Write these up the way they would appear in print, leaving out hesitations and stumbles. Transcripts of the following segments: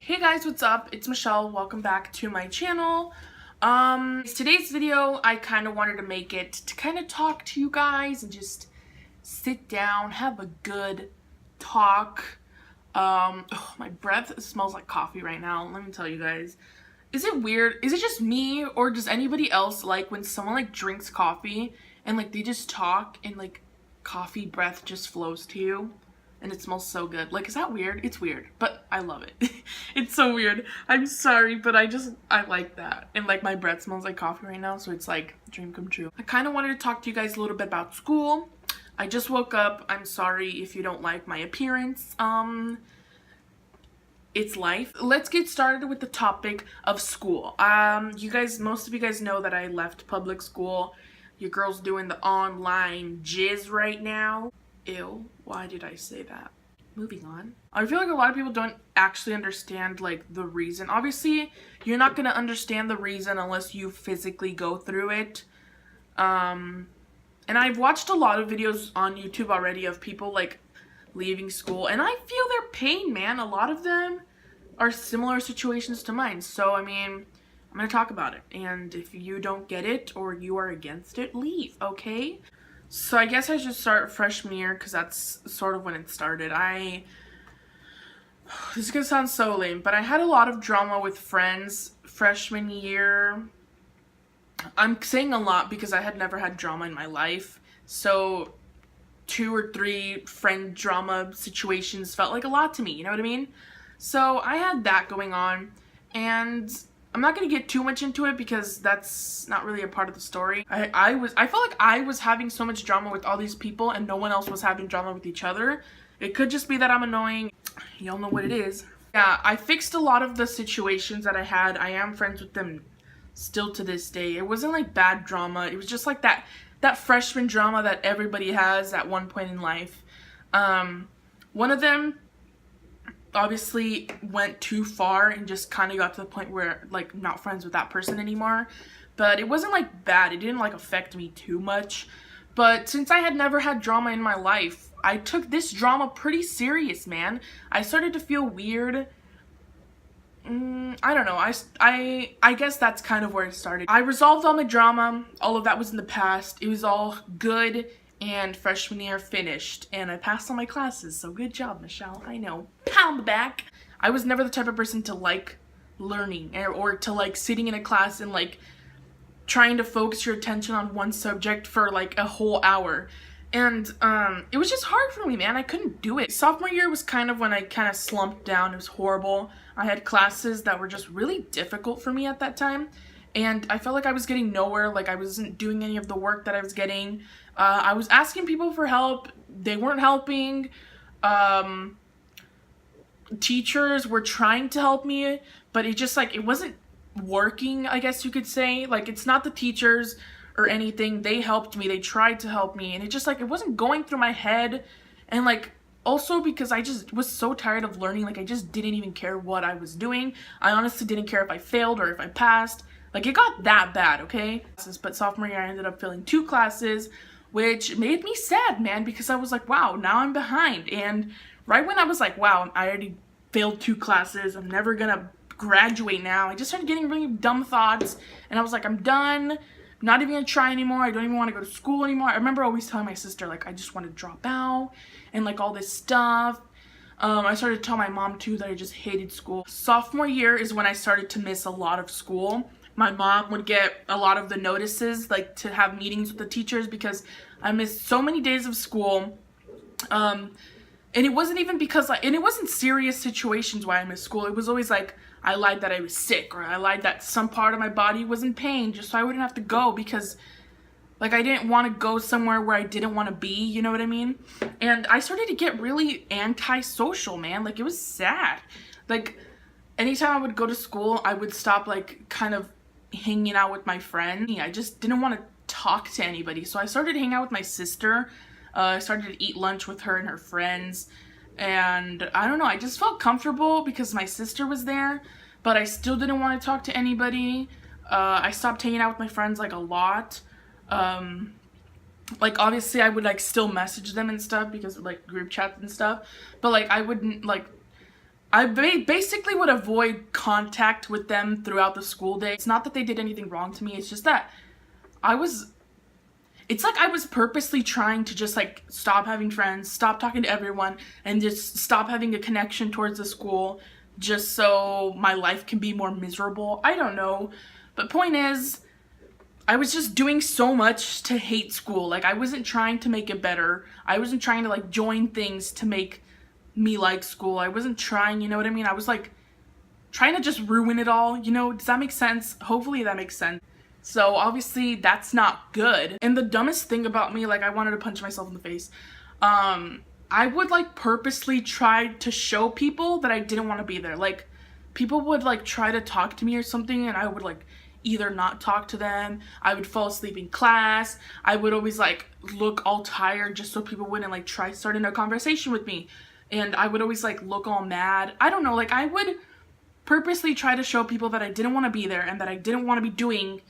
Hey guys, what's up? It's Michelle. Welcome back to my channel. Today's video, I kind of wanted to make it to kind of talk to you guys and just sit down, have a good talk. My breath smells like coffee right now. Let me tell you guys. Is it weird? Is it just me, or does anybody else like when someone like drinks coffee and like they just talk and like coffee breath just flows to you? And it smells so good. Like, is that weird? It's weird, but I love it. It's so weird. I'm sorry, but I like that. And like my breath smells like coffee right now, so it's like a dream come true. I kind of wanted to talk to you guys a little bit about school. I just woke up. I'm sorry if you don't like my appearance. It's life. Let's get started with the topic of school. Most of you guys know that I left public school. Your girl's doing the online jizz right now. Ew, why did I say that? Moving on. I feel like a lot of people don't actually understand like the reason. Obviously, you're not going to understand the reason unless you physically go through it. And I've watched a lot of videos on YouTube already of people like leaving school, and I feel their pain, man. A lot of them are similar situations to mine. So, I mean, I'm going to talk about it. And if you don't get it or you are against it, leave, okay? So I guess I should start freshman year because that's sort of when it started. This is going to sound so lame, but I had a lot of drama with friends freshman year. I'm saying a lot because I had never had drama in my life. So 2 or 3 friend drama situations felt like a lot to me, you know what I mean? So I had that going on, and I'm not going to get too much into it because that's not really a part of the story. I felt like I was having so much drama with all these people and no one else was having drama with each other. It could just be that I'm annoying. Y'all know what it is. Yeah, I fixed a lot of the situations that I had. I am friends with them still to this day. It wasn't like bad drama. It was just like that freshman drama that everybody has at one point in life. One of them obviously went too far and just kind of got to the point where like not friends with that person anymore, but it wasn't like bad. It didn't like affect me too much. But since I had never had drama in my life, I took this drama pretty serious, man. I started to feel weird. I don't know. I guess that's kind of where it started. I resolved all my drama. All of that was in the past. It was all good. And freshman year finished, and I passed all my classes, so good job, Michelle. I know. Pat on the back. I was never the type of person to like learning or to like sitting in a class and like trying to focus your attention on one subject for like a whole hour. And it was just hard for me, man. I couldn't do it. Sophomore year was kind of when I kind of slumped down. It was horrible. I had classes that were just really difficult for me at that time. And I felt like I was getting nowhere, like I wasn't doing any of the work that I was getting. I was asking people for help. They weren't helping. Teachers were trying to help me, but it just like, it wasn't working, I guess you could say. Like, it's not the teachers or anything. They helped me. They tried to help me. And it just like, it wasn't going through my head. And like, also because I just was so tired of learning, like I just didn't even care what I was doing. I honestly didn't care if I failed or if I passed. Like, it got that bad, okay? But sophomore year, I ended up failing 2 classes, which made me sad, man, because I was like, wow, now I'm behind. And right when I was like, wow, I already failed 2 classes, I'm never gonna graduate now, I just started getting really dumb thoughts, and I was like, I'm done, I'm not even gonna try anymore, I don't even want to go to school anymore. I remember always telling my sister, like, I just want to drop out, and like all this stuff. I started to tell my mom too that I just hated school. Sophomore year is when I started to miss a lot of school. My mom would get a lot of the notices, like to have meetings with the teachers, because I missed so many days of school. And it wasn't even because, and it wasn't serious situations why I missed school. It was always like, I lied that I was sick, or I lied that some part of my body was in pain just so I wouldn't have to go, because like I didn't want to go somewhere where I didn't want to be, you know what I mean? And I started to get really antisocial, man. Like, it was sad. Like, anytime I would go to school, I would stop like kind of hanging out with my friend. I just didn't want to talk to anybody, so I started hanging out with my sister. I started to eat lunch with her and her friends, and I don't know, I just felt comfortable because my sister was there, but I still didn't want to talk to anybody. I stopped hanging out with my friends like a lot. Like, obviously I would like still message them and stuff because of like group chats and stuff, but like I wouldn't like I basically would avoid contact with them throughout the school day. It's not that they did anything wrong to me, it's just that it's like I was purposely trying to just like stop having friends, stop talking to everyone, and just stop having a connection towards the school just so my life can be more miserable. I don't know. But point is, I was just doing so much to hate school. Like, I wasn't trying to make it better. I wasn't trying to like join things to make me like school. I wasn't trying, you know what I mean? I was like trying to just ruin it all, you know? Does that make sense? Hopefully that makes sense. So obviously that's not good. And the dumbest thing about me, like, I wanted to punch myself in the face. I would like purposely try to show people that I didn't want to be there. Like, people would like try to talk to me or something, and I would like either not talk to them. I would fall asleep in class. I would always like look all tired just so people wouldn't like try starting a conversation with me. And I would always like look all mad. I don't know, like I would purposely try to show people that I didn't want to be there and that I didn't want to be doing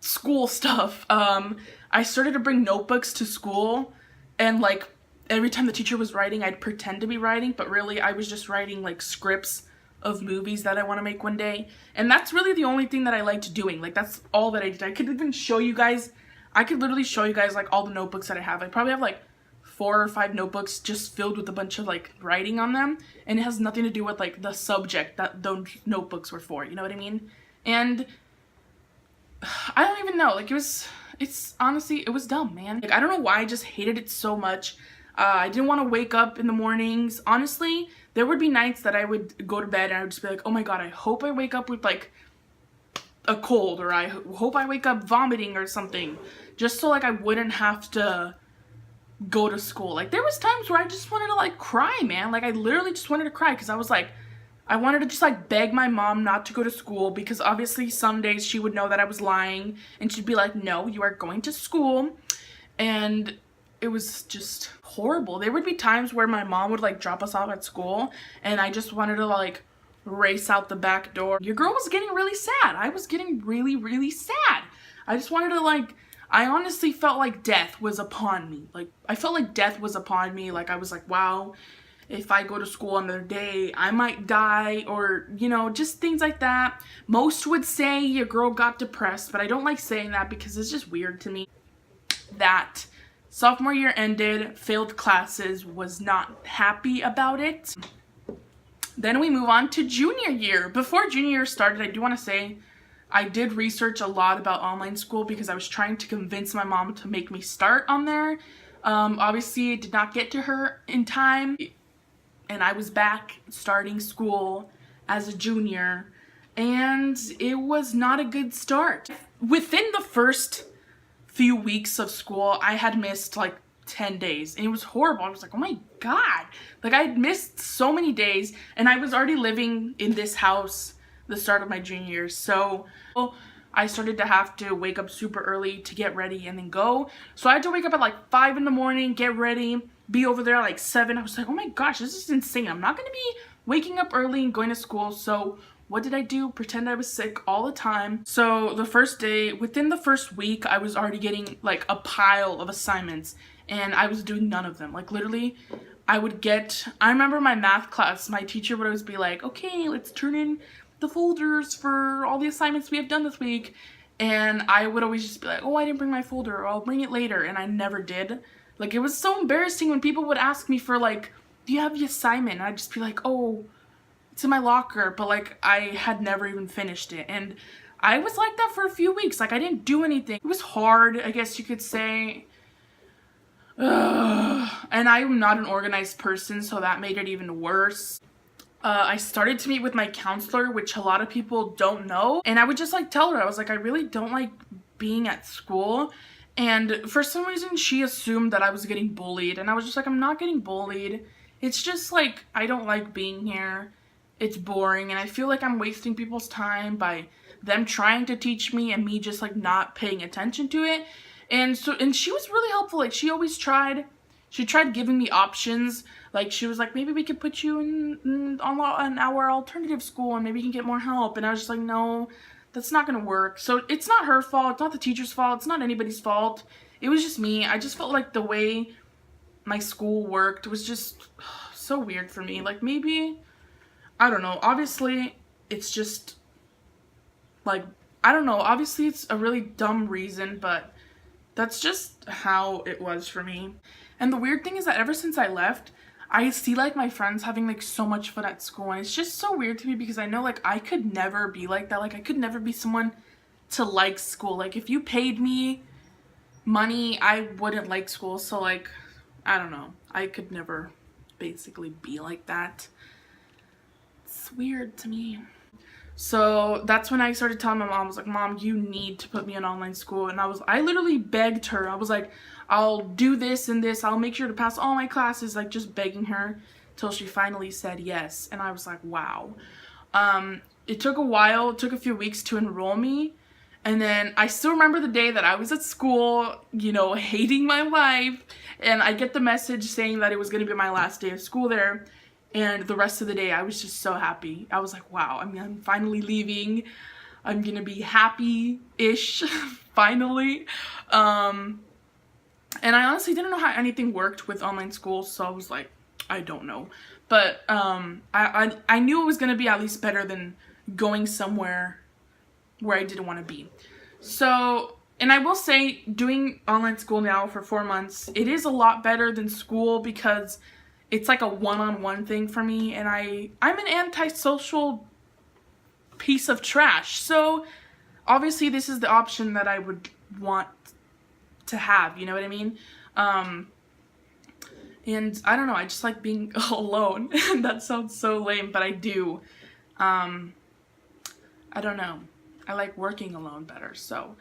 school stuff. I started to bring notebooks to school, and like every time the teacher was writing, I'd pretend to be writing, but really I was just writing like scripts of movies that I want to make one day. And that's really the only thing that I liked doing. Like, that's all that I did. I could even show you guys, I could literally show you guys like all the notebooks that I have. I probably have like 4 or 5 notebooks just filled with a bunch of like writing on them, and it has nothing to do with like the subject that those notebooks were for, you know what I mean? And I don't even know, like it's honestly, it was dumb, man. Like, I don't know why I just hated it so much. I didn't want to wake up in the mornings. Honestly, there would be nights that I would go to bed and I would just be like, oh my god, I hope I wake up with like a cold, or I hope I wake up vomiting or something, just so like I wouldn't have to go to school. Like, there was times where I just wanted to like cry, man. Like, I literally just wanted to cry because I was like, I wanted to just like beg my mom not to go to school, because obviously some days she would know that I was lying and she'd be like, no, you are going to school. And it was just horrible. There would be times where my mom would like drop us off at school and I just wanted to like race out the back door. Your girl was getting really sad. I was getting really, really sad. I just wanted to like, I honestly felt like death was upon me. Like, I felt like death was upon me. Like, I was like, wow, if I go to school another day, I might die, or, you know, just things like that. Most would say your girl got depressed, but I don't like saying that because it's just weird to me. That sophomore year ended, failed classes, was not happy about it. Then we move on to junior year. Before junior year started, I do want to say I did research a lot about online school because I was trying to convince my mom to make me start on there. Obviously, it did not get to her in time, and I was back starting school as a junior, and it was not a good start. Within the first few weeks of school, I had missed like 10 days, and it was horrible. I was like, oh my god, like I had missed so many days, and I was already living in this house the start of my junior year, so I started to have to wake up super early to get ready and then go. So I had to wake up at like 5 in the morning, get ready, be over there at like 7. I was like, oh my gosh, this is insane. I'm not gonna be waking up early and going to school. So what did I do? Pretend I was sick all the time. So the first day, within the first week, I was already getting like a pile of assignments, and I was doing none of them. Like, literally, I remember my math class, my teacher would always be like, okay, let's turn in the folders for all the assignments we have done this week. And I would always just be like, oh, I didn't bring my folder, or I'll bring it later. And I never did. Like, it was so embarrassing when people would ask me for like, do you have the assignment? And I'd just be like, oh, it's in my locker. But like, I had never even finished it. And I was like that for a few weeks. Like, I didn't do anything. It was hard, I guess you could say. And I'm not an organized person, so that made it even worse. I started to meet with my counselor, which a lot of people don't know, and I would just like tell her, I was like, I really don't like being at school. And for some reason she assumed that I was getting bullied, and I was just like, I'm not getting bullied. It's just like, I don't like being here. It's boring, and I feel like I'm wasting people's time by them trying to teach me and me just like not paying attention to it. And she was really helpful. Like, she tried giving me options. Like, she was like, maybe we could put you in our alternative school and maybe you can get more help. And I was just like, no, that's not gonna work. So it's not her fault, it's not the teacher's fault, it's not anybody's fault. It was just me. I just felt like the way my school worked was just so weird for me. Like, maybe, I don't know, obviously it's just like, I don't know, obviously it's a really dumb reason, but that's just how it was for me. And the weird thing is that ever since I left, I see like my friends having like so much fun at school, and it's just so weird to me because I know like I could never be like that. Like, I could never be someone to like school. Like, if you paid me money, I wouldn't like school. So like, I don't know, I could never basically be like that. It's weird to me. So that's when I started telling my mom, I was like, Mom, you need to put me in online school. And I literally begged her. I was like, I'll do this and this. I'll make sure to pass all my classes, like just begging her till she finally said yes. And I was like, wow. It took a while. It took a few weeks to enroll me. And then I still remember the day that I was at school, you know, hating my life. And I get the message saying that it was going to be my last day of school there. And the rest of the day, I was just so happy. I was like, wow, I'm finally leaving. I'm going to be happy-ish, finally. And I honestly didn't know how anything worked with online school, so I was like, I don't know. But I knew it was going to be at least better than going somewhere where I didn't want to be. So, and I will say, doing online school now for 4 months, it is a lot better than school because it's like a one-on-one thing for me, and I'm an antisocial piece of trash. So obviously this is the option that I would want to have, you know what I mean? And I don't know, I just like being alone. That sounds so lame, but I do. I don't know. I like working alone better, so.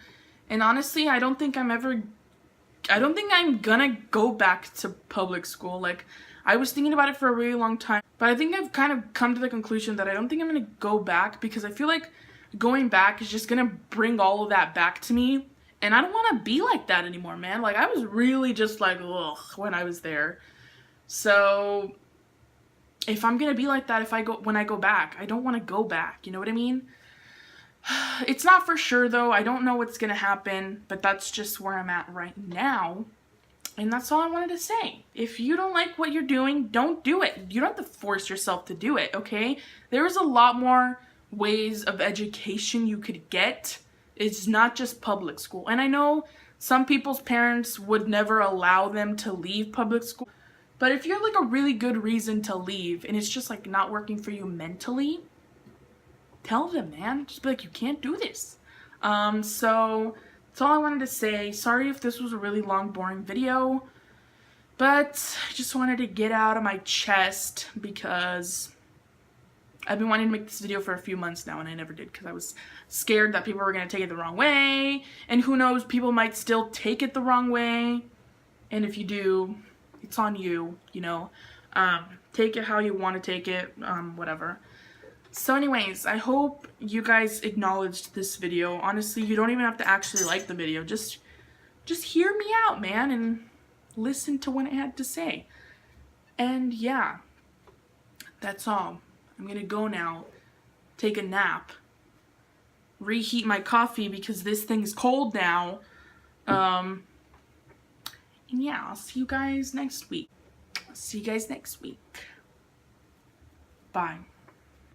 And honestly, I don't think I'm gonna go back to public school. Like, I was thinking about it for a really long time, but I think I've kind of come to the conclusion that I don't think I'm gonna go back because I feel like going back is just gonna bring all of that back to me. And I don't want to be like that anymore, man. Like, I was really just like, ugh, when I was there. So if I'm gonna be like that when I go back, I don't want to go back, you know what I mean? It's not for sure though. I don't know what's gonna happen, but that's just where I'm at right now. And that's all I wanted to say. If you don't like what you're doing, don't do it. You don't have to force yourself to do it, okay? There's a lot more ways of education you could get. It's not just public school. And I know some people's parents would never allow them to leave public school. But if you have like a really good reason to leave and it's just like not working for you mentally, tell them, man. Just be like, you can't do this. So that's all I wanted to say. Sorry if this was a really long, boring video, but I just wanted to get out of my chest because I've been wanting to make this video for a few months now and I never did because I was scared that people were going to take it the wrong way, and who knows, people might still take it the wrong way, and if you do, it's on you, you know. Take it how you want to take it, whatever. So anyways, I hope you guys acknowledged this video. Honestly, you don't even have to actually like the video. Just hear me out, man, and listen to what I had to say. And yeah, that's all. I'm gonna go now, take a nap, reheat my coffee because this thing is cold now. And yeah, I'll see you guys next week. Bye.